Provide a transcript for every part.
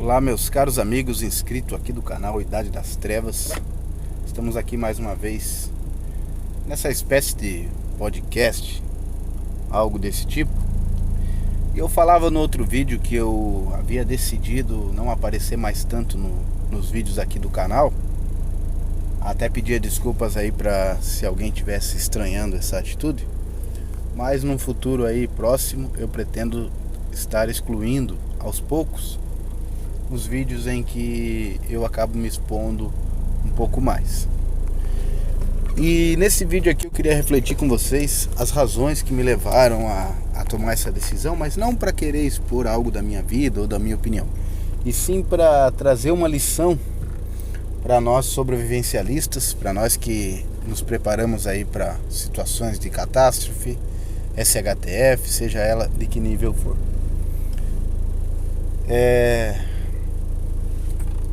Olá, meus caros amigos inscritos aqui do canal Idade das Trevas. Estamos aqui mais uma vez nessa espécie de podcast, algo desse tipo. E eu falava no outro vídeo que eu havia decidido não aparecer mais tanto nos vídeos aqui do canal. Até pedia desculpas aí para se alguém estivesse estranhando essa atitude. Mas num futuro aí próximo eu pretendo estar excluindo aos poucos os vídeos em que eu acabo me expondo um pouco mais. E nesse vídeo aqui eu queria refletir com vocês as razões que me levaram a tomar essa decisão, mas não para querer expor algo da minha vida ou da minha opinião, e sim para trazer uma lição para nós sobrevivencialistas, para nós que nos preparamos aí para situações de catástrofe, SHTF, seja ela de que nível for.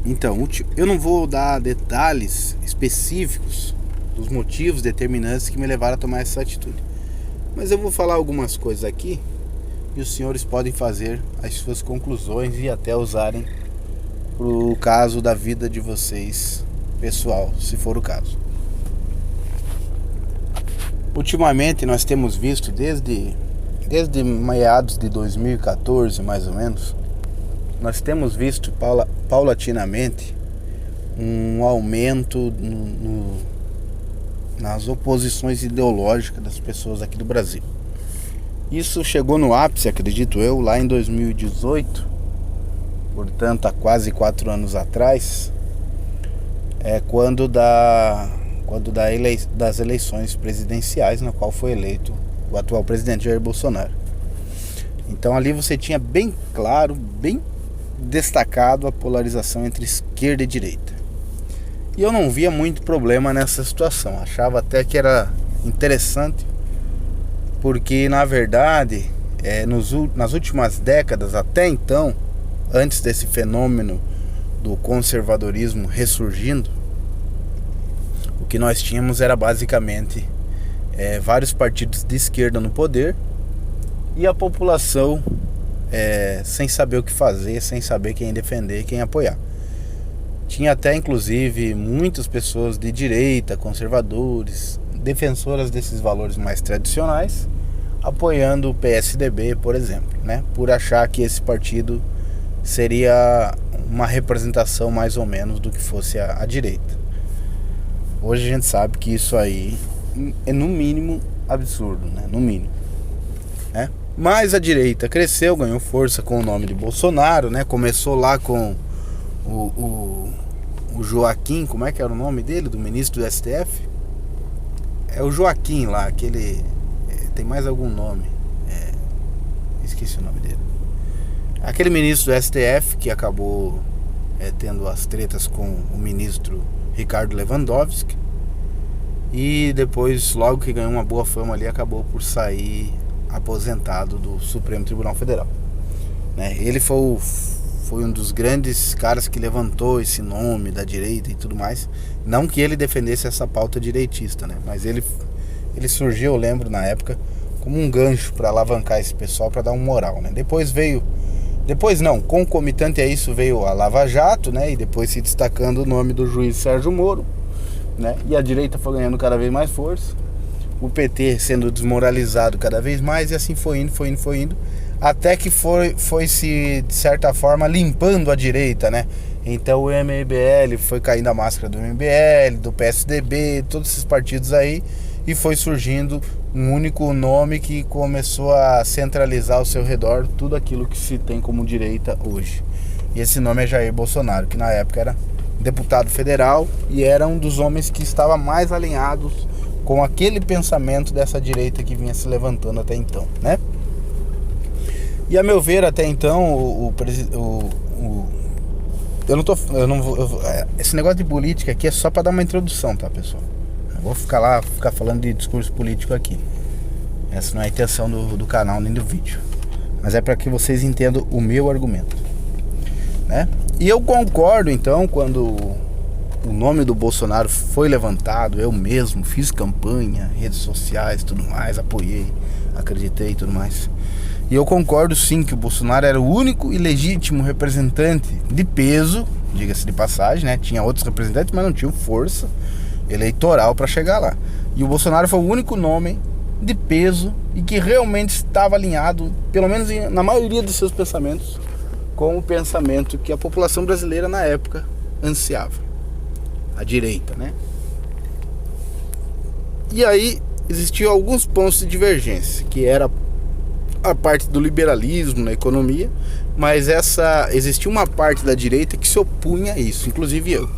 Então, eu não vou dar detalhes específicos dos motivos determinantes que me levaram a tomar essa atitude, mas eu vou falar algumas coisas aqui e os senhores podem fazer as suas conclusões e até usarem pro caso da vida de vocês, pessoal, se for o caso. Ultimamente nós temos visto desde meados de 2014, mais ou menos, nós temos visto paulatinamente um aumento nas oposições ideológicas das pessoas aqui do Brasil. Isso chegou no ápice, acredito eu, lá em 2018, portanto há quase 4 anos atrás, quando das eleições presidenciais, na qual foi eleito o atual presidente Jair Bolsonaro. Então ali você tinha bem claro, bem destacado a polarização entre esquerda e direita. E eu não via muito problema nessa situação, achava até que era interessante, porque na verdade, nas últimas décadas, até então, antes desse fenômeno do conservadorismo ressurgindo, o que nós tínhamos era basicamente vários partidos de esquerda no poder e a população sem saber o que fazer, sem saber quem defender, quem apoiar. Tinha até inclusive muitas pessoas de direita, conservadores, defensoras desses valores mais tradicionais, apoiando o PSDB, por exemplo, né? Por achar que esse partido seria uma representação mais ou menos do que fosse a direita. Hoje a gente sabe que isso aí é no mínimo absurdo, né? No mínimo, né? Mas a direita cresceu, ganhou força com o nome de Bolsonaro, né? Começou lá com o Joaquim, como é que era o nome dele, do ministro do STF? É o Joaquim lá, aquele... tem mais algum nome, esqueci o nome dele. Aquele ministro do STF que acabou tendo as tretas com o ministro Ricardo Lewandowski, e depois, logo que ganhou uma boa fama ali, acabou por sair aposentado do Supremo Tribunal Federal, né? Ele foi um dos grandes caras que levantou esse nome da direita e tudo mais. Não que ele defendesse essa pauta direitista, né? Mas ele surgiu, eu lembro, na época, como um gancho para alavancar esse pessoal, para dar um moral, né? Concomitante a isso veio a Lava Jato, né? E depois se destacando o nome do juiz Sérgio Moro, né? E a direita foi ganhando cada vez mais força, o PT sendo desmoralizado cada vez mais, e assim foi indo, até que foi se, de certa forma, limpando a direita, né? Então o MBL foi caindo a máscara do MBL, do PSDB, todos esses partidos aí, e foi surgindo um único nome que começou a centralizar ao seu redor tudo aquilo que se tem como direita hoje. E esse nome é Jair Bolsonaro, que na época era deputado federal e era um dos homens que estava mais alinhados com aquele pensamento dessa direita que vinha se levantando até então, né? E a meu ver, até então, esse negócio de política aqui é só para dar uma introdução, tá, pessoal? Não vou ficar falando de discurso político aqui. Essa não é a intenção do canal nem do vídeo, mas é para que vocês entendam o meu argumento, né? E eu concordo, então, quando o nome do Bolsonaro foi levantado, eu mesmo fiz campanha, redes sociais, tudo mais, apoiei, acreditei e tudo mais. E eu concordo sim que o Bolsonaro era o único e legítimo representante de peso, diga-se de passagem, né? Tinha outros representantes, mas não tinham força eleitoral para chegar lá. E o Bolsonaro foi o único nome de peso e que realmente estava alinhado, pelo menos na maioria dos seus pensamentos, com o pensamento que a população brasileira na época ansiava. A direita, né? E aí existiam alguns pontos de divergência, que era a parte do liberalismo na economia, mas existia uma parte da direita que se opunha a isso, inclusive eu.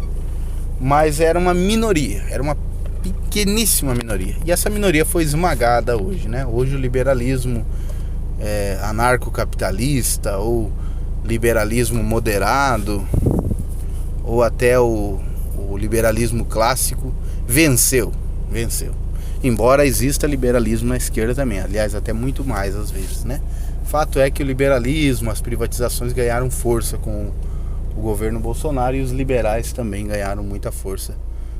Mas era uma minoria, era uma pequeníssima minoria. E essa minoria foi esmagada hoje, né? Hoje o liberalismo anarcocapitalista ou liberalismo moderado ou até o liberalismo clássico venceu. Embora exista liberalismo na esquerda também, aliás, até muito mais às vezes, né? Fato é que o liberalismo, as privatizações ganharam força com o governo Bolsonaro e os liberais também ganharam muita força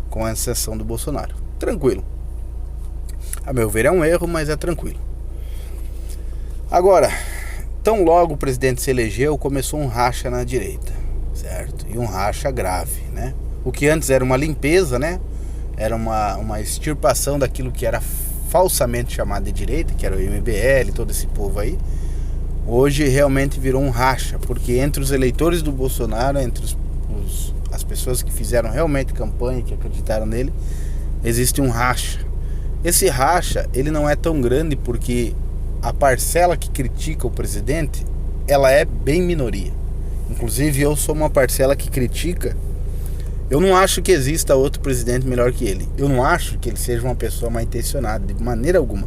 com a ascensão do Bolsonaro. Tranquilo. A meu ver é um erro, mas é tranquilo. Agora, tão logo o presidente se elegeu, começou um racha na direita, certo? E um racha grave, né? O que antes era uma limpeza, né? Era uma extirpação daquilo que era falsamente chamado de direita, que era o MBL, todo esse povo aí. Hoje realmente virou um racha, porque entre os eleitores do Bolsonaro, entre as pessoas que fizeram realmente campanha, que acreditaram nele, existe um racha. Esse racha, ele não é tão grande porque a parcela que critica o presidente, ela é bem minoria. Inclusive eu sou uma parcela que critica. Eu não acho que exista outro presidente melhor que ele. Eu não acho que ele seja uma pessoa mal intencionada, de maneira alguma.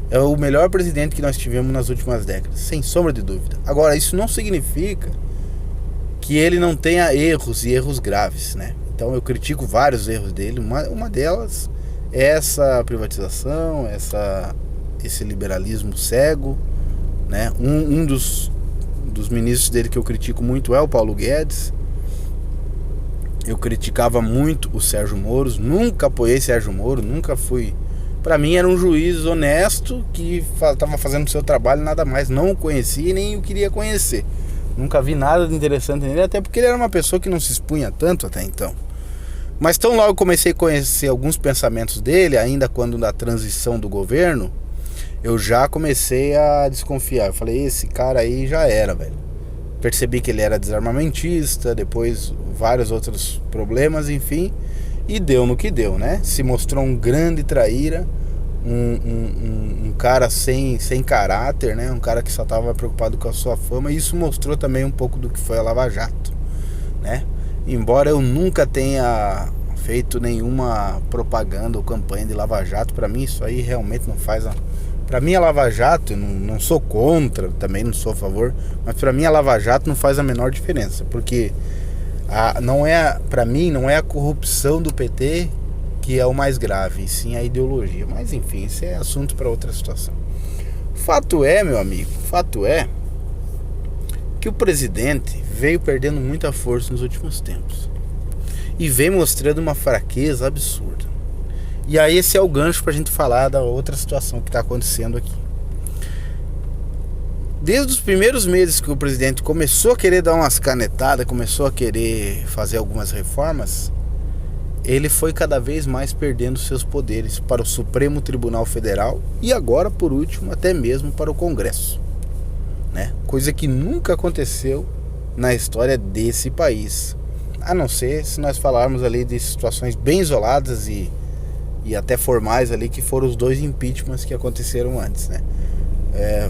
É o melhor presidente que nós tivemos nas últimas décadas, sem sombra de dúvida. Agora, isso não significa que ele não tenha erros e erros graves, né? Então eu critico vários erros dele. Uma delas é essa privatização, esse liberalismo cego, né? Um dos ministros dele que eu critico muito é o Paulo Guedes. Eu criticava muito o Sérgio Moro, nunca apoiei Sérgio Moro, nunca fui. Pra mim era um juiz honesto que estava fazendo o seu trabalho, nada mais. Não o conhecia e nem o queria conhecer. Nunca vi nada de interessante nele, até porque ele era uma pessoa que não se expunha tanto até então. Mas tão logo comecei a conhecer alguns pensamentos dele, ainda quando da transição do governo, eu já comecei a desconfiar. Eu falei, esse cara aí já era, velho. Percebi que ele era desarmamentista, depois vários outros problemas, enfim. E deu no que deu, né? Se mostrou um grande traíra, um cara sem caráter, né? Um cara que só estava preocupado com a sua fama. E isso mostrou também um pouco do que foi a Lava Jato, né? Embora eu nunca tenha feito nenhuma propaganda ou campanha de Lava Jato, para mim isso aí realmente não faz... Para mim a Lava Jato, eu não sou contra, também não sou a favor, mas para mim a Lava Jato não faz a menor diferença, porque para mim não é a corrupção do PT que é o mais grave, e sim a ideologia. Mas enfim, isso é assunto para outra situação. Fato é, meu amigo, fato é que o presidente veio perdendo muita força nos últimos tempos e vem mostrando uma fraqueza absurda. E aí esse é o gancho pra gente falar da outra situação que tá acontecendo aqui. Desde os primeiros meses que o presidente começou a querer dar umas canetadas, começou a querer fazer algumas reformas, ele foi cada vez mais perdendo seus poderes para o Supremo Tribunal Federal e agora, por último, até mesmo para o Congresso, né? Coisa que nunca aconteceu na história desse país, a não ser se nós falarmos ali de situações bem isoladas e até formais ali, que foram os 2 impeachments que aconteceram antes, né?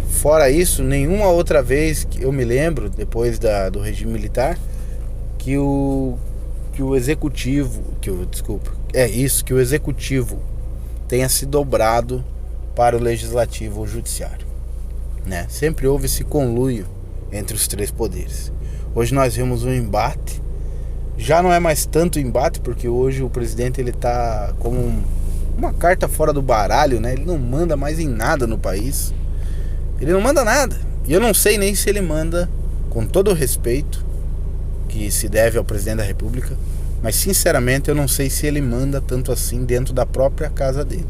Fora isso, nenhuma outra vez que eu me lembro, depois do regime militar, que o executivo, que o executivo tenha se dobrado para o legislativo ou judiciário, né? Sempre houve esse conluio entre os 3 poderes. Hoje nós vemos um embate, já não é mais tanto embate, porque hoje o presidente ele tá como uma carta fora do baralho, né? Ele não manda mais em nada no país. Ele não manda nada. E eu não sei nem se ele manda, com todo o respeito que se deve ao presidente da República, Mas sinceramente eu não sei se ele manda tanto assim dentro da própria casa dele.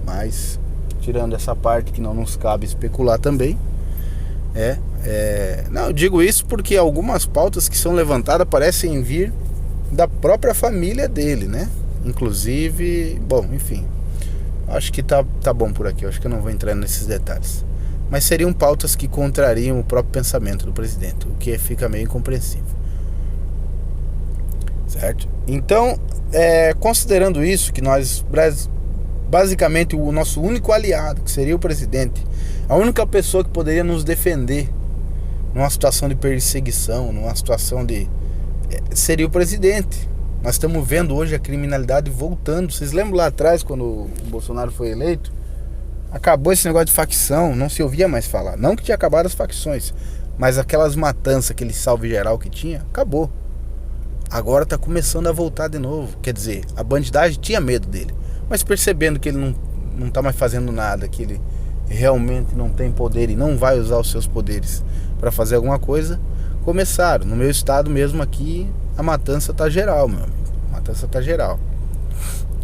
Mas tirando essa parte que não nos cabe especular também, não, eu digo isso porque algumas pautas que são levantadas parecem vir da própria família dele, né? Inclusive, bom, enfim, acho que tá bom por aqui. Acho que eu não vou entrar nesses detalhes. Mas seriam pautas que contrariam o próprio pensamento do presidente, o que fica meio incompreensível. Certo? Então, considerando isso, que nós, basicamente, o nosso único aliado, que seria o presidente, a única pessoa que poderia nos defender numa situação de perseguição, numa situação seria o presidente. Nós estamos vendo hoje a criminalidade voltando. Vocês lembram lá atrás, quando o Bolsonaro foi eleito? Acabou esse negócio de facção, não se ouvia mais falar. Não que tinha acabado as facções, mas aquelas matanças, aquele salve geral que tinha, acabou. Agora está começando a voltar de novo. Quer dizer, a bandidagem tinha medo dele, mas percebendo que ele não está mais fazendo nada, que ele realmente não tem poder e não vai usar os seus poderes para fazer alguma coisa, começaram. No meu estado mesmo aqui, a matança tá geral, meu amigo. A matança tá geral.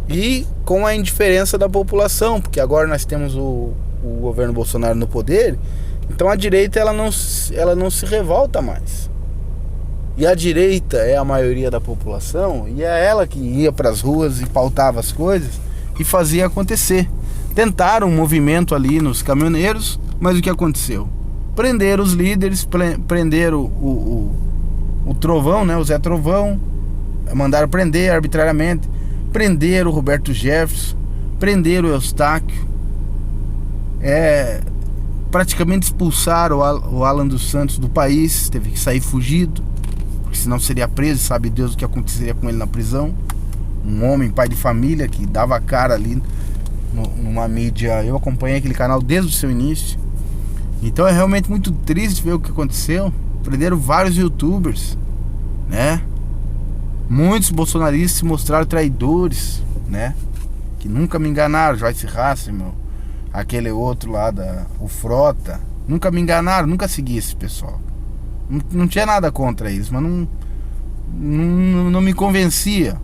E com a indiferença da população, porque agora nós temos o governo Bolsonaro no poder, então a direita ela não se revolta mais. E a direita é a maioria da população, e é ela que ia para as ruas e pautava as coisas e fazia acontecer. Tentaram um movimento ali nos caminhoneiros, mas o que aconteceu? Prenderam os líderes, prenderam o Trovão, né, o Zé Trovão, mandaram prender arbitrariamente, prenderam o Roberto Jefferson, prenderam o Eustáquio, praticamente expulsaram o Alan dos Santos do país, teve que sair fugido, porque senão seria preso, sabe Deus o que aconteceria com ele na prisão. Um homem, pai de família, que dava cara ali numa mídia. Eu acompanhei aquele canal desde o seu início. Então é realmente muito triste ver o que aconteceu. Prenderam vários youtubers, né? Muitos bolsonaristas se mostraram traidores, né? Que nunca me enganaram. Joyce Hasselman, aquele outro lá, o Frota, nunca me enganaram, nunca segui esse pessoal. Não tinha nada contra eles, mas não me convencia.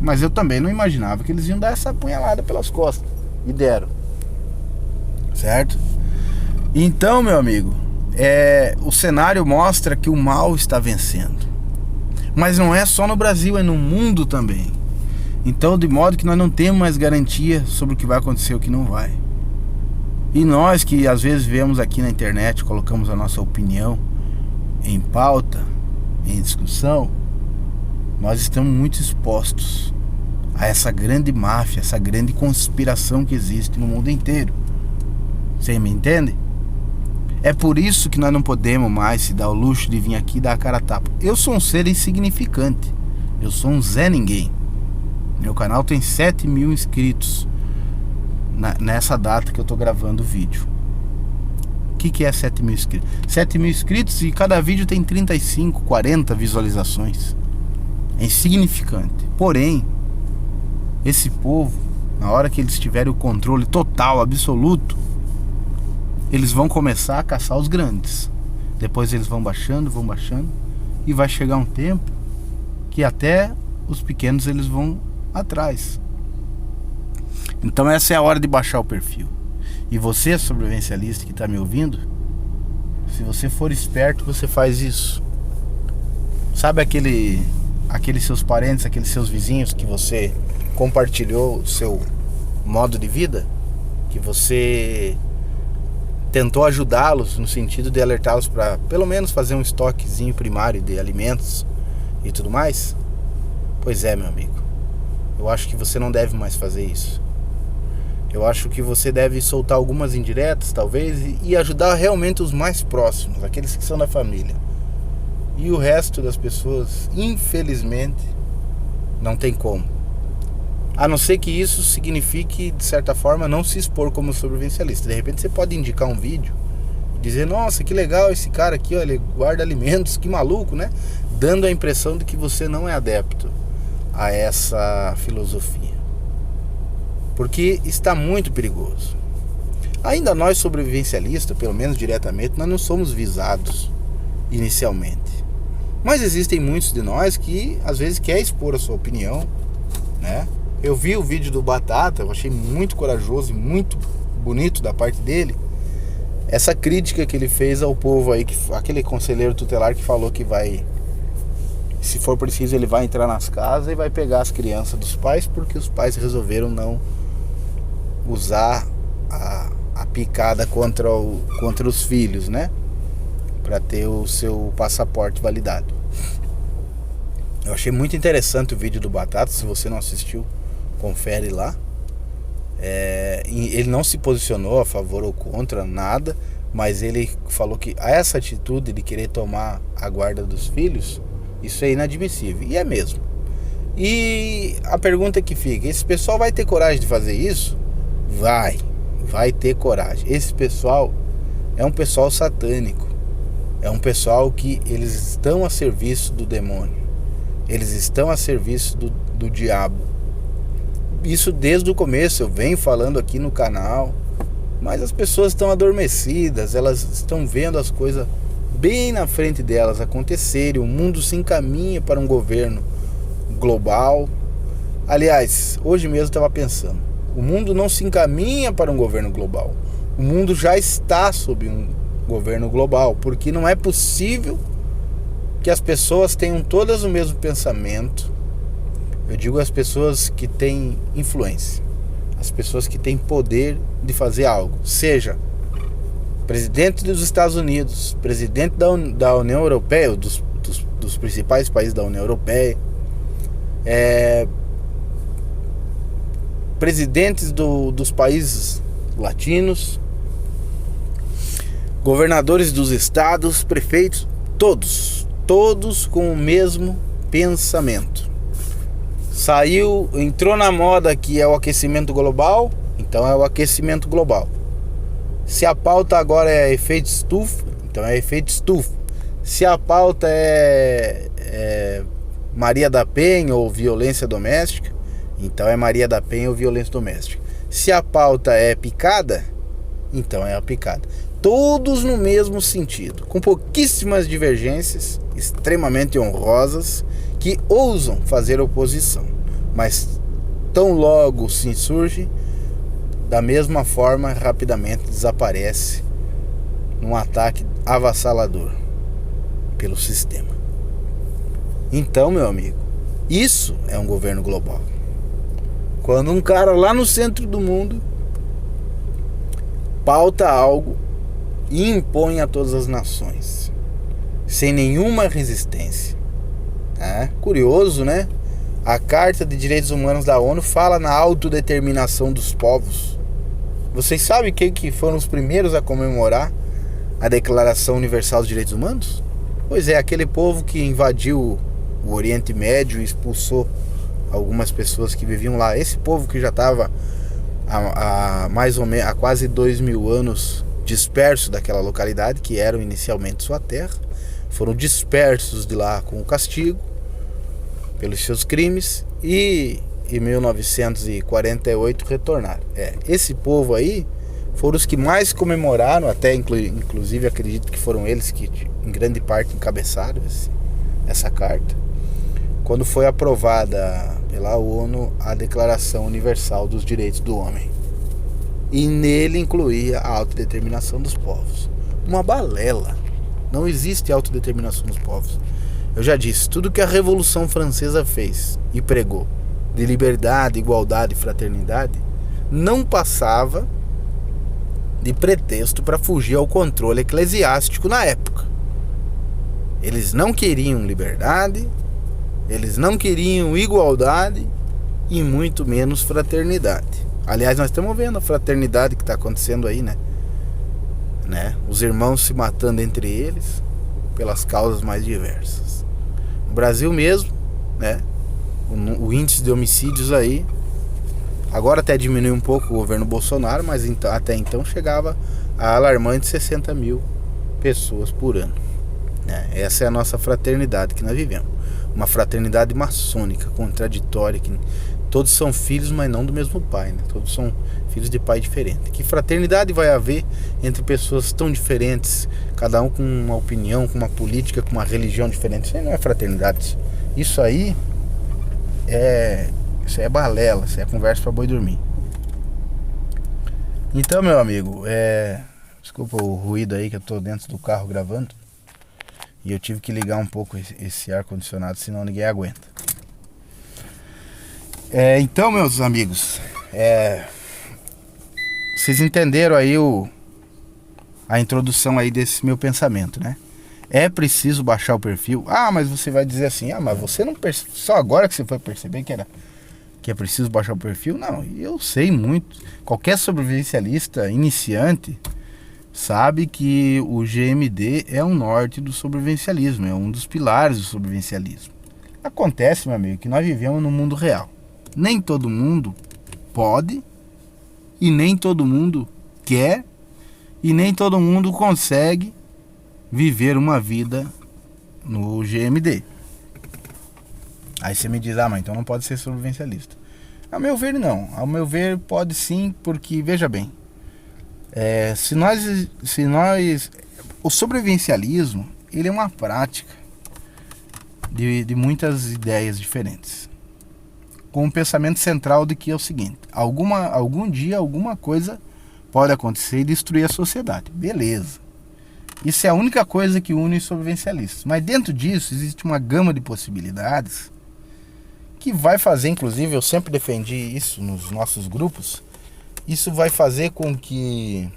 Mas eu também não imaginava que eles iam dar essa apunhalada pelas costas. E deram. Certo? Então, meu amigo, o cenário mostra que o mal está vencendo. Mas não é só no Brasil, é no mundo também. Então, de modo que nós não temos mais garantia sobre o que vai acontecer e o que não vai. E nós que às vezes vemos aqui na internet, colocamos a nossa opinião em pauta, em discussão, nós estamos muito expostos a essa grande máfia, essa grande conspiração que existe no mundo inteiro. Você me entende? É por isso que nós não podemos mais se dar o luxo de vir aqui e dar a cara a tapa. Eu sou um ser insignificante. Eu sou um Zé Ninguém. Meu canal tem 7.000 inscritos nessa data que eu tô gravando o vídeo. O que é 7.000 inscritos? 7.000 inscritos e cada vídeo tem 35, 40 visualizações. É insignificante. Porém, esse povo, na hora que eles tiverem o controle total, absoluto, eles vão começar a caçar os grandes. Depois eles vão baixando, e vai chegar um tempo que até os pequenos eles vão atrás. Então essa é a hora de baixar o perfil. E você, sobrevivencialista que está me ouvindo, se você for esperto, você faz isso. Sabe aqueles seus parentes, aqueles seus vizinhos que você compartilhou o seu modo de vida, que você tentou ajudá-los no sentido de alertá-los para pelo menos fazer um estoquezinho primário de alimentos e tudo mais? Pois é, meu amigo, eu acho que você não deve mais fazer isso. Eu acho que você deve soltar algumas indiretas, talvez, e ajudar realmente os mais próximos, aqueles que são da família. E o resto das pessoas, infelizmente, não tem como. A não ser que isso signifique, de certa forma, não se expor como sobrevivencialista. De repente você pode indicar um vídeo e dizer: nossa, que legal esse cara aqui, ó, ele guarda alimentos, que maluco, né? Dando a impressão de que você não é adepto a essa filosofia. Porque está muito perigoso. Ainda nós sobrevivencialistas, pelo menos diretamente, nós não somos visados inicialmente. Mas existem muitos de nós que às vezes quer expor a sua opinião, né? Eu vi o vídeo do Batata, eu achei muito corajoso e muito bonito da parte dele. Essa crítica que ele fez ao povo aí, aquele conselheiro tutelar que falou que vai, se for preciso, ele vai entrar nas casas e vai pegar as crianças dos pais, porque os pais resolveram não usar a picada contra os filhos, né? Para ter o seu passaporte validado. Eu achei muito interessante o vídeo do Batata. Se você não assistiu, confere lá. Ele não se posicionou a favor ou contra nada, mas ele falou que essa atitude de querer tomar a guarda dos filhos, isso é inadmissível, e é mesmo. E a pergunta que fica: esse pessoal vai ter coragem de fazer isso? Vai ter coragem. Esse pessoal é um pessoal satânico, é um pessoal que eles estão a serviço do demônio, eles estão a serviço do diabo. Isso desde o começo, eu venho falando aqui no canal, mas as pessoas estão adormecidas, elas estão vendo as coisas bem na frente delas acontecerem. O mundo se encaminha para um governo global. Aliás, hoje mesmo eu estava pensando, o mundo não se encaminha para um governo global, o mundo já está sob um governo global, porque não é possível que as pessoas tenham todas o mesmo pensamento. Eu digo as pessoas que têm influência, as pessoas que têm poder de fazer algo, seja presidente dos Estados Unidos, presidente da União Europeia, dos principais países da União Europeia, presidentes dos países latinos, governadores dos estados, prefeitos, todos com o mesmo pensamento. Entrou na moda que é o aquecimento global, então é o aquecimento global. Se a pauta agora é efeito estufa, então é efeito estufa. Se a pauta é Maria da Penha ou violência doméstica, então é Maria da Penha ou violência doméstica. Se a pauta é picada, então é a picada. Todos no mesmo sentido, com pouquíssimas divergências, extremamente honrosas, que ousam fazer oposição, mas tão logo se insurge, da mesma forma rapidamente desaparece num ataque avassalador pelo sistema. Então, meu amigo, isso é um governo global. Quando um cara lá no centro do mundo pauta algo e impõe a todas as nações, sem nenhuma resistência. Curioso, né? A Carta de Direitos Humanos da ONU fala na autodeterminação dos povos. Vocês sabem quem que foram os primeiros a comemorar a Declaração Universal dos Direitos Humanos? Pois é, aquele povo que invadiu o Oriente Médio e expulsou algumas pessoas que viviam lá. Esse povo que já estava há quase 2000 anos disperso daquela localidade, que era inicialmente sua terra, foram dispersos de lá com o castigo pelos seus crimes e em 1948 retornaram. Esse povo aí foram os que mais comemoraram, até inclusive acredito que foram eles que em grande parte encabeçaram essa carta, quando foi aprovada pela ONU a Declaração Universal dos Direitos do Homem, e nele incluía a autodeterminação dos povos. Uma balela. Não existe autodeterminação dos povos. Eu já disse, tudo que a Revolução Francesa fez e pregou de liberdade, igualdade e fraternidade não passava de pretexto para fugir ao controle eclesiástico na época. Eles não queriam liberdade, eles não queriam igualdade e muito menos fraternidade. Aliás, nós estamos vendo a fraternidade que está acontecendo aí, né? Os irmãos se matando entre eles pelas causas mais diversas. No Brasil mesmo, né? O índice de homicídios aí agora até diminuiu um pouco o governo Bolsonaro, mas até então chegava a alarmante 60 mil pessoas por ano. Essa é a nossa fraternidade que nós vivemos. Uma fraternidade maçônica, contraditória, que todos são filhos, mas não do mesmo pai, né? Todos são filhos de pai diferente. Que fraternidade vai haver entre pessoas tão diferentes, cada um com uma opinião, com uma política, com uma religião diferente. Isso aí não é fraternidade. Isso aí é balela, isso é conversa pra boi dormir. Então, meu amigo, desculpa o ruído aí que eu tô dentro do carro gravando. E eu tive que ligar um pouco esse ar-condicionado, senão ninguém aguenta. Então, meus amigos, vocês entenderam aí a introdução aí desse meu pensamento, né? É preciso baixar o perfil. Ah, mas você vai dizer assim, mas você não só agora que você foi perceber que é preciso baixar o perfil? Não, eu sei muito. Qualquer sobrevivencialista iniciante sabe que o GMD é um norte do sobrevivencialismo, é um dos pilares do sobrevivencialismo. Acontece, meu amigo, que nós vivemos no mundo real. Nem todo mundo pode, e nem todo mundo quer, e nem todo mundo consegue viver uma vida no GMD. Aí você me diz, mas então não pode ser sobrevivencialista. Ao meu ver, não. Ao meu ver, pode sim, porque, veja bem, se nós o sobrevivencialismo, ele é uma prática de muitas ideias diferentes, com um pensamento central de que é o seguinte: algum dia alguma coisa pode acontecer e destruir a sociedade. Beleza. Isso é a única coisa que une os sobrevivencialistas. Mas dentro disso existe uma gama de possibilidades que vai fazer, inclusive eu sempre defendi isso nos nossos grupos, isso vai fazer com que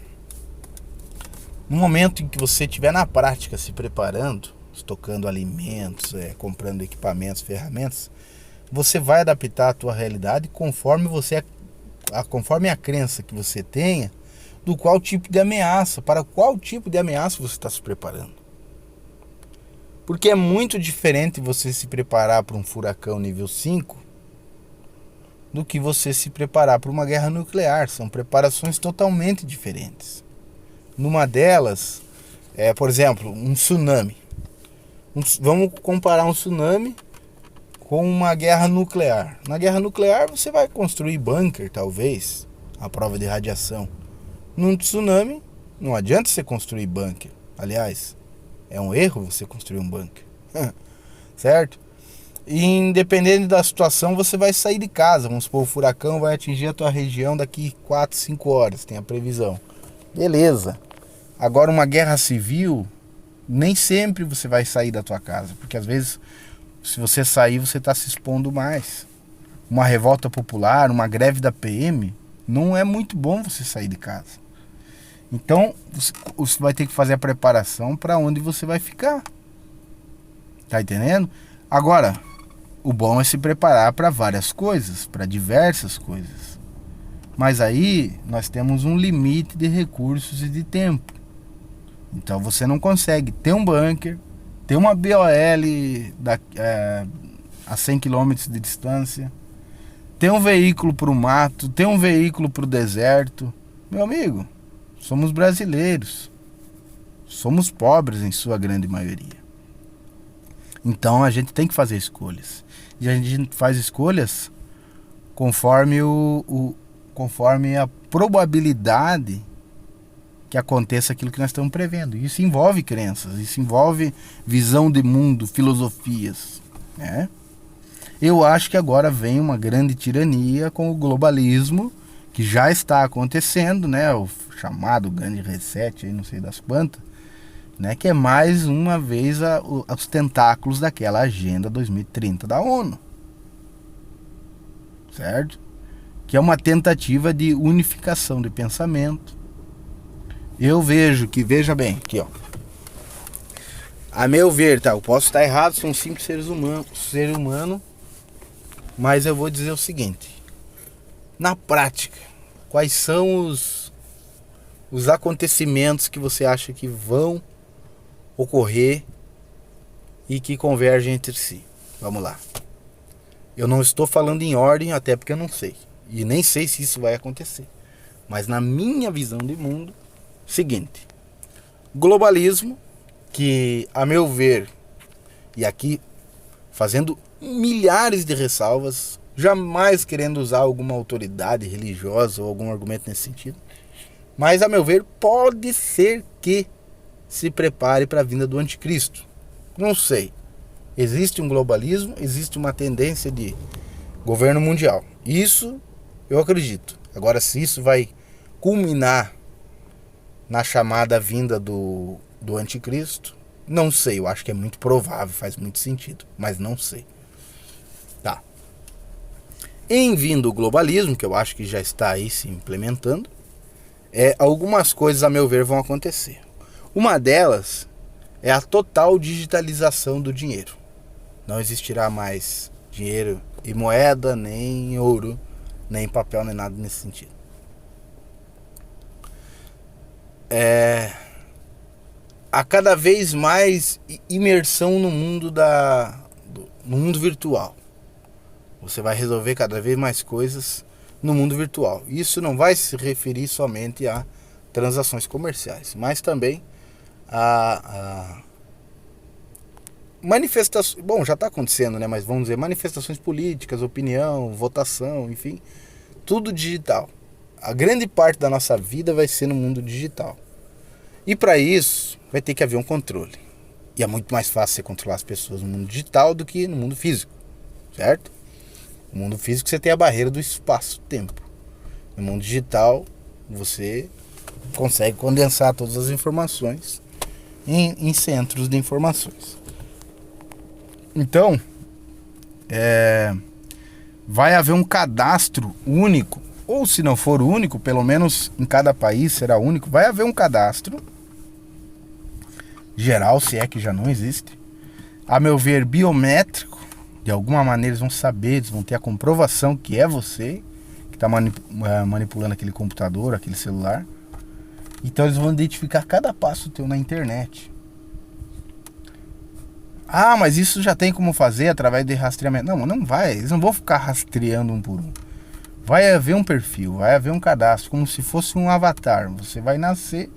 no momento em que você estiver na prática se preparando, estocando alimentos, comprando equipamentos, ferramentas, você vai adaptar a tua realidade conforme a crença que você tenha do qual tipo de ameaça, para qual tipo de ameaça você está se preparando. Porque é muito diferente você se preparar para um furacão nível 5 do que você se preparar para uma guerra nuclear. São preparações totalmente diferentes. Numa delas, por exemplo, um tsunami. Vamos comparar um tsunami com uma guerra nuclear. Na guerra nuclear você vai construir bunker, talvez, à prova de radiação. Num tsunami, não adianta você construir bunker. Aliás, é um erro você construir um bunker. Certo? E independente da situação, você vai sair de casa. Vamos supor, o furacão vai atingir a tua região daqui 4, 5 horas. Tem a previsão. Beleza. Agora, uma guerra civil, nem sempre você vai sair da tua casa. Porque às vezes, se você sair, você está se expondo mais. Uma revolta popular, uma greve da PM, não é muito bom você sair de casa. Então, você vai ter que fazer a preparação para onde você vai ficar. Tá entendendo? Agora, o bom é se preparar para várias coisas, para diversas coisas. Mas aí, nós temos um limite de recursos e de tempo. Então, você não consegue ter um bunker, ter uma BOL a 100 km de distância, ter um veículo para o mato, ter um veículo para o deserto. Meu amigo, somos brasileiros. Somos pobres em sua grande maioria. Então a gente tem que fazer escolhas. E a gente faz escolhas conforme conforme a probabilidade que aconteça aquilo que nós estamos prevendo. Isso envolve crenças, isso envolve visão de mundo, filosofias, né? Eu acho que agora vem uma grande tirania com o globalismo, que já está acontecendo, né? O chamado grande reset, aí não sei das quantas, né? Que é mais uma vez os tentáculos daquela agenda 2030 da ONU, certo? Que é uma tentativa de unificação de pensamento. Eu vejo que, veja bem, aqui ó, a meu ver, tá? Eu posso estar errado, sou um simples ser humano, mas eu vou dizer o seguinte: na prática, quais são os acontecimentos que você acha que vão ocorrer e que convergem entre si? Vamos lá. Eu não estou falando em ordem, até porque eu não sei. E nem sei se isso vai acontecer. Mas na minha visão de mundo, seguinte: globalismo, que a meu ver, e aqui fazendo milhares de ressalvas, jamais querendo usar alguma autoridade religiosa ou algum argumento nesse sentido, mas a meu ver pode ser que se prepare para a vinda do anticristo. Não sei. Existe um globalismo, existe uma tendência de governo mundial. Isso eu acredito. Agora, se isso vai culminar na chamada vinda do anticristo, não sei. Eu acho que é muito provável, faz muito sentido, mas não sei. Tá. Em vindo o globalismo, que eu acho que já está aí se implementando, algumas coisas, a meu ver, vão acontecer. Uma delas é a total digitalização do dinheiro. Não existirá mais dinheiro e moeda, nem ouro, nem papel, nem nada nesse sentido. Há cada vez mais imersão no mundo no mundo virtual. Você vai resolver cada vez mais coisas no mundo virtual. Isso não vai se referir somente a transações comerciais, mas também a manifestações. Bom, já está acontecendo, né? Mas vamos dizer, manifestações políticas, opinião, votação, enfim, tudo digital. A grande parte da nossa vida vai ser no mundo digital. E para isso vai ter que haver um controle. E é muito mais fácil você controlar as pessoas no mundo digital do que no mundo físico, certo? No mundo físico você tem a barreira do espaço-tempo. No mundo digital você consegue condensar todas as informações em centros de informações. Então, vai haver um cadastro único, ou se não for único, pelo menos em cada país será único. Vai haver um cadastro geral, se é que já não existe, a meu ver, biométrico. De alguma maneira eles vão saber, eles vão ter a comprovação que é você que está manipulando aquele computador, aquele celular. Então eles vão identificar cada passo teu na internet. Ah, mas isso já tem como fazer através de rastreamento. Não vai, eles não vão ficar rastreando um por um. Vai haver um perfil, vai haver um cadastro, como se fosse um avatar. Você vai nascer,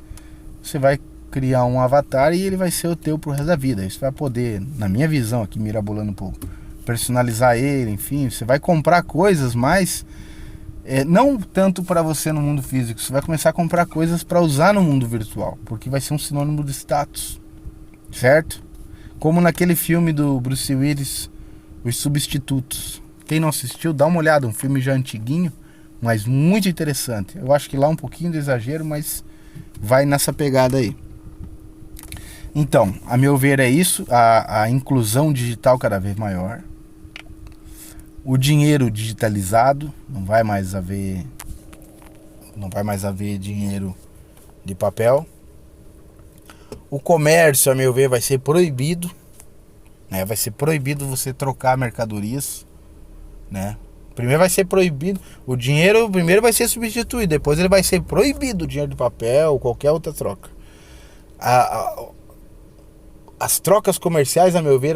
você vai criar um avatar e ele vai ser o teu pro resto da vida. Isso vai poder, na minha visão aqui, mirabolando um pouco, personalizar ele, enfim. Você vai comprar coisas, mas não tanto para você no mundo físico. Você vai começar a comprar coisas para usar no mundo virtual, porque vai ser um sinônimo de status, certo? Como naquele filme do Bruce Willis, Os Substitutos. Quem não assistiu, dá uma olhada, um filme já antiguinho, mas muito interessante. Eu acho que lá um pouquinho de exagero, mas vai nessa pegada aí. Então, a meu ver é isso, a inclusão digital cada vez maior. O dinheiro digitalizado, não vai mais haver dinheiro de papel. O comércio, a meu ver, vai ser proibido, né? Vai ser proibido você trocar mercadorias, né? Primeiro vai ser proibido, o dinheiro primeiro vai ser substituído, depois ele vai ser proibido, o dinheiro de papel ou qualquer outra troca. As trocas comerciais, a meu ver,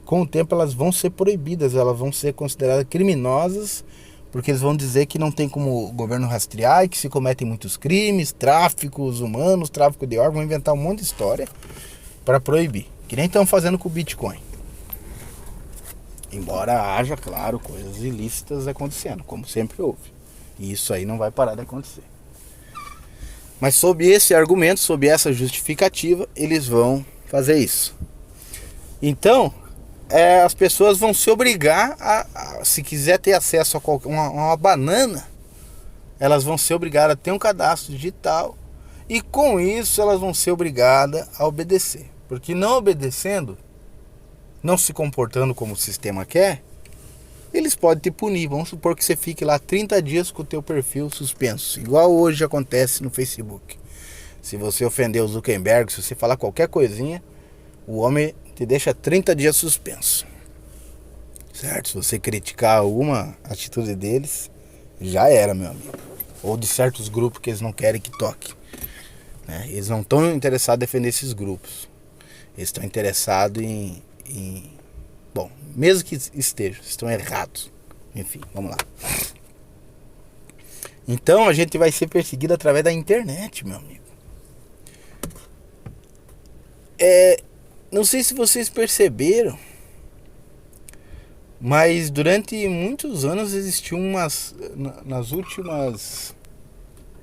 com o tempo elas vão ser proibidas, elas vão ser consideradas criminosas, porque eles vão dizer que não tem como o governo rastrear e que se cometem muitos crimes, tráficos humanos, tráfico de órgãos, vão inventar um monte de história para proibir, que nem estão fazendo com o Bitcoin. Embora haja, claro, coisas ilícitas acontecendo, como sempre houve. E isso aí não vai parar de acontecer. Mas sob esse argumento, sob essa justificativa, eles vão fazer isso. Então, as pessoas vão se obrigar se quiser ter acesso a uma banana, elas vão ser obrigadas a ter um cadastro digital. E com isso elas vão ser obrigadas a obedecer. Porque não obedecendo, não se comportando como o sistema quer, eles podem te punir. Vamos supor que você fique lá 30 dias com o teu perfil suspenso, igual hoje acontece no Facebook. Se você ofender o Zuckerberg, se você falar qualquer coisinha, o homem te deixa 30 dias suspenso, certo? Se você criticar alguma atitude deles, já era, meu amigo. Ou de certos grupos que eles não querem que toque, né? Eles não estão interessados em defender esses grupos. Eles estão interessados em... Bom, mesmo que estão errados. Enfim, vamos lá. Então a gente vai ser perseguido através da internet, meu amigo. Não sei se vocês perceberam, mas durante muitos anos existiu nas últimas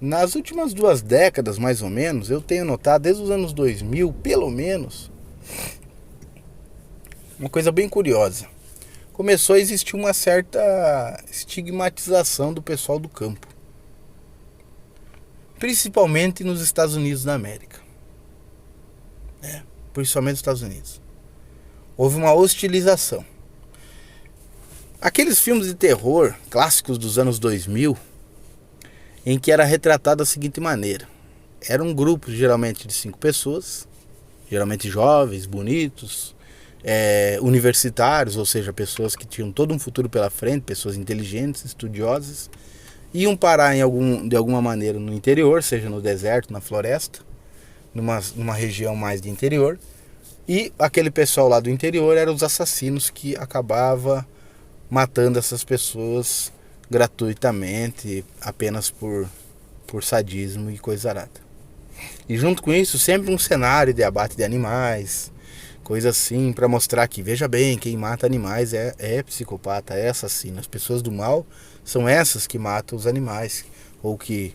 Nas últimas 2 décadas, mais ou menos, eu tenho notado, desde os anos 2000, pelo menos, uma coisa bem curiosa. Começou a existir uma certa estigmatização do pessoal do campo. Principalmente nos Estados Unidos da América. Principalmente nos Estados Unidos. Houve uma hostilização. Aqueles filmes de terror clássicos dos anos 2000, em que era retratado da seguinte maneira. Era um grupo geralmente de 5 pessoas, geralmente jovens, bonitos, universitários, ou seja, pessoas que tinham todo um futuro pela frente, pessoas inteligentes, estudiosas, iam parar de alguma maneira no interior, seja no deserto, na floresta, numa região mais de interior, e aquele pessoal lá do interior eram os assassinos que acabavam matando essas pessoas gratuitamente, apenas por sadismo e coisa arada. E junto com isso, sempre um cenário de abate de animais, coisa assim, para mostrar que, veja bem, quem mata animais é psicopata, é assassino. As pessoas do mal são essas que matam os animais, ou que,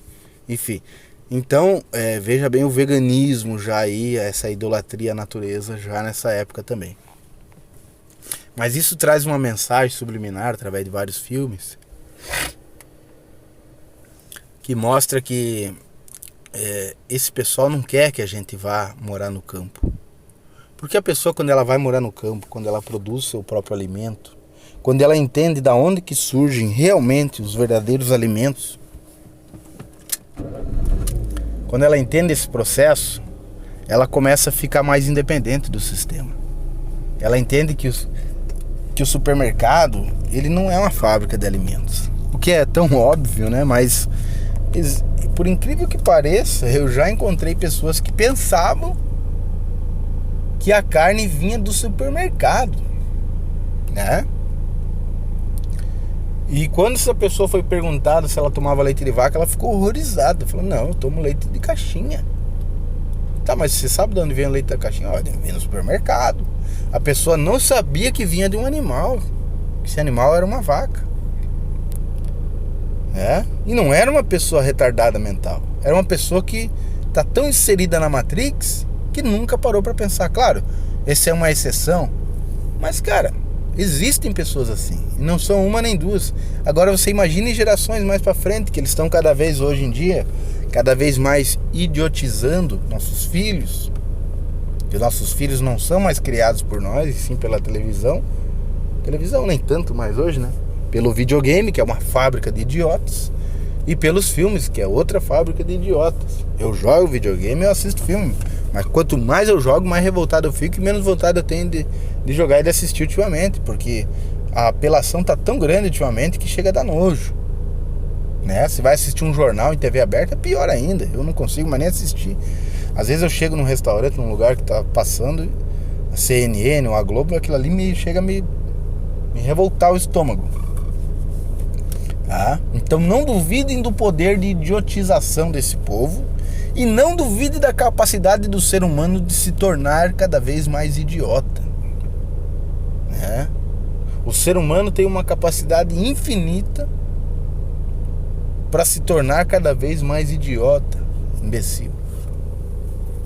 enfim. Então, veja bem o veganismo já aí, essa idolatria à natureza já nessa época também. Mas isso traz uma mensagem subliminar através de vários filmes, que mostra que esse pessoal não quer que a gente vá morar no campo. Porque a pessoa, quando ela vai morar no campo, quando ela produz seu próprio alimento, quando ela entende de onde que surgem realmente os verdadeiros alimentos, quando ela entende esse processo, ela começa a ficar mais independente do sistema. Ela entende que o supermercado, ele não é uma fábrica de alimentos. O que é tão óbvio, né? Mas, por incrível que pareça, eu já encontrei pessoas que pensavam que a carne vinha do supermercado, né? E quando essa pessoa foi perguntada se ela tomava leite de vaca, ela ficou horrorizada. Falou, não, eu tomo leite de caixinha. Tá, mas você sabe de onde vem o leite da caixinha? Olha, vem no supermercado. A pessoa não sabia que vinha de um animal, que esse animal era uma vaca. E não era uma pessoa retardada mental. Era uma pessoa que tá tão inserida na Matrix que nunca parou para pensar. Claro, essa é uma exceção, mas cara, existem pessoas assim, e não são uma nem duas. Agora você imagine gerações mais para frente, que eles estão cada vez hoje em dia, cada vez mais idiotizando nossos filhos. Que nossos filhos não são mais criados por nós, e sim pela televisão. Televisão nem tanto mais hoje, né? Pelo videogame, que é uma fábrica de idiotas, e pelos filmes, que é outra fábrica de idiotas. Eu jogo videogame e eu assisto filme, mas quanto mais eu jogo, mais revoltado eu fico e menos vontade eu tenho de jogar e de assistir ultimamente, porque a apelação tá tão grande ultimamente que chega a dar nojo, né? Se vai assistir um jornal em TV aberta, é pior ainda. Eu não consigo mais nem assistir. Às vezes eu chego num restaurante, num lugar que tá passando a CNN ou a Globo, aquilo ali chega a me revoltar o estômago. Então não duvidem do poder de idiotização desse povo, e não duvide da capacidade do ser humano de se tornar cada vez mais idiota, né? O ser humano tem uma capacidade infinita para se tornar cada vez mais idiota, imbecil.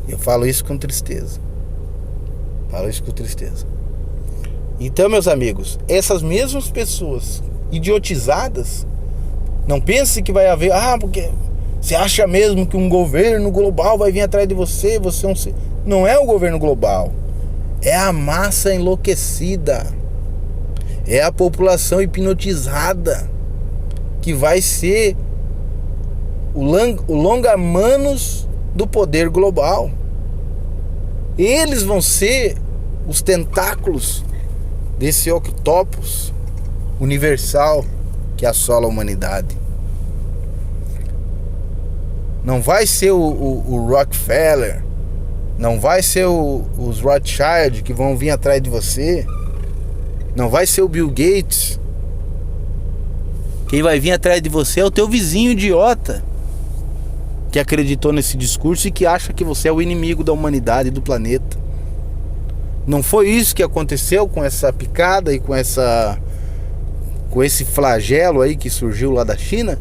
Eu falo isso com tristeza. Então, meus amigos, essas mesmas pessoas idiotizadas, não pense que vai haver, porque você acha mesmo que um governo global vai vir atrás de você, não é o governo global, é a massa enlouquecida, é a população hipnotizada que vai ser o longa-manos do poder global. Eles vão ser os tentáculos desse octopus universal que assola a humanidade. Não vai ser o Rockefeller, não vai ser os Rothschild que vão vir atrás de você, não vai ser o Bill Gates. Quem vai vir atrás de você é o teu vizinho idiota, que acreditou nesse discurso e que acha que você é o inimigo da humanidade e do planeta. Não foi isso que aconteceu com essa picada e com esse flagelo aí que surgiu lá da China?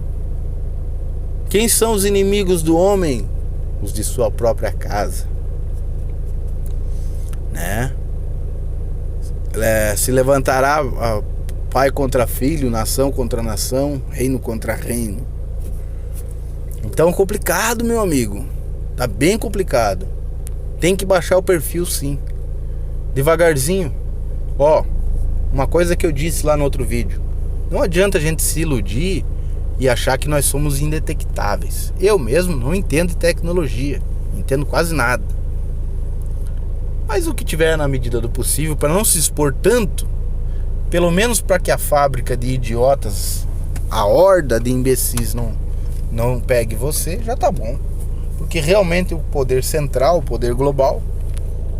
Quem são os inimigos do homem? Os de sua própria casa, né? Se levantará pai contra filho, nação contra nação, reino contra reino. Então é complicado, meu amigo. Tá bem complicado. Tem que baixar o perfil, sim. Devagarzinho. Ó, uma coisa que eu disse lá no outro vídeo: não adianta a gente se iludir e achar que nós somos indetectáveis. Eu mesmo não entendo de tecnologia, não entendo quase nada. Mas o que tiver na medida do possível, para não se expor tanto, pelo menos para que a fábrica de idiotas, a horda de imbecis não pegue você, já tá bom. Porque realmente o poder central, o poder global,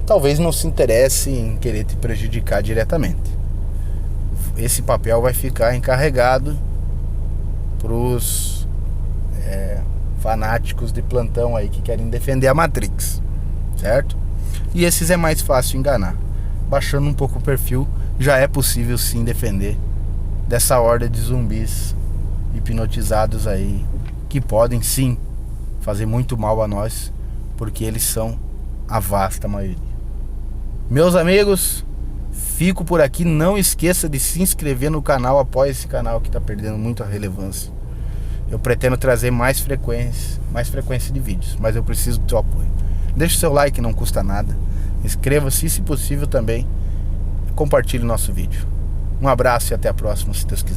talvez não se interesse em querer te prejudicar diretamente. Esse papel vai ficar encarregado pros fanáticos de plantão aí que querem defender a Matrix, certo? E esses é mais fácil enganar. Baixando um pouco o perfil, já é possível sim defender dessa horda de zumbis hipnotizados aí, que podem sim fazer muito mal a nós, porque eles são a vasta maioria. Meus amigos, fico por aqui. Não esqueça de se inscrever no canal, apoie esse canal que está perdendo muito a relevância. Eu pretendo trazer mais frequência de vídeos, mas eu preciso do seu apoio. Deixe o seu like, não custa nada. Inscreva-se e, se possível, também compartilhe o nosso vídeo. Um abraço e até a próxima, se Deus quiser.